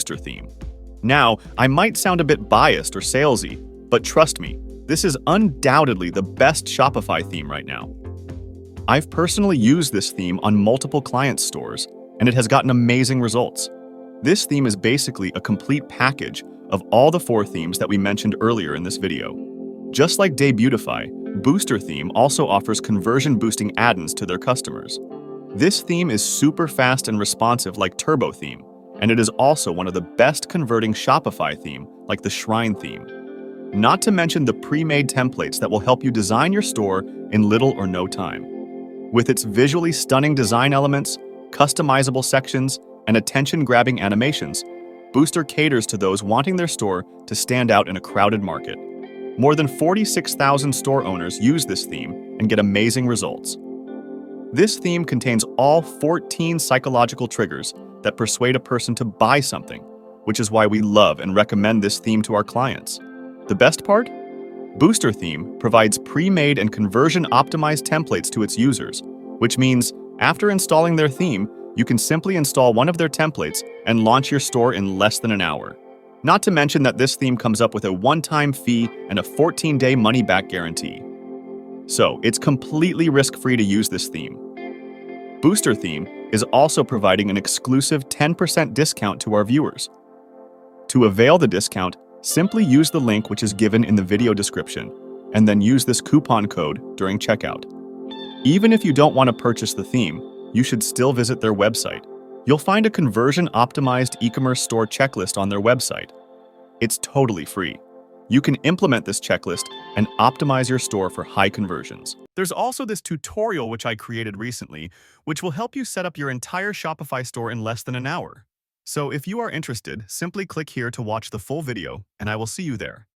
Booster theme. Now, I might sound a bit biased or salesy, but trust me, this is undoubtedly the best Shopify theme right now. I've personally used this theme on multiple client stores, and it has gotten amazing results. This theme is basically a complete package of all the 4 themes that we mentioned earlier in this video. Just like Debutify, Booster theme also offers conversion-boosting add-ins to their customers. This theme is super fast and responsive like Turbo theme, and it is also one of the best converting Shopify theme like the Shrine theme. Not to mention the pre-made templates that will help you design your store in little or no time. With its visually stunning design elements, customizable sections, and attention-grabbing animations, Booster caters to those wanting their store to stand out in a crowded market. More than 46,000 store owners use this theme and get amazing results. This theme contains all 14 psychological triggers that persuade a person to buy something, which is why we love and recommend this theme to our clients. The best part? Booster theme provides pre-made and conversion-optimized templates to its users, which means after installing their theme, you can simply install one of their templates and launch your store in less than an hour. Not to mention that this theme comes up with a one-time fee and a 14-day money-back guarantee. So, it's completely risk-free to use this theme. Booster theme is also providing an exclusive 10% discount to our viewers. To avail the discount, simply use the link which is given in the video description, and then use this coupon code during checkout. Even if you don't want to purchase the theme, you should still visit their website. You'll find a conversion-optimized e-commerce store checklist on their website. It's totally free. You can implement this checklist and optimize your store for high conversions. There's also this tutorial which I created recently, which will help you set up your entire Shopify store in less than an hour. So if you are interested, simply click here to watch the full video, and I will see you there.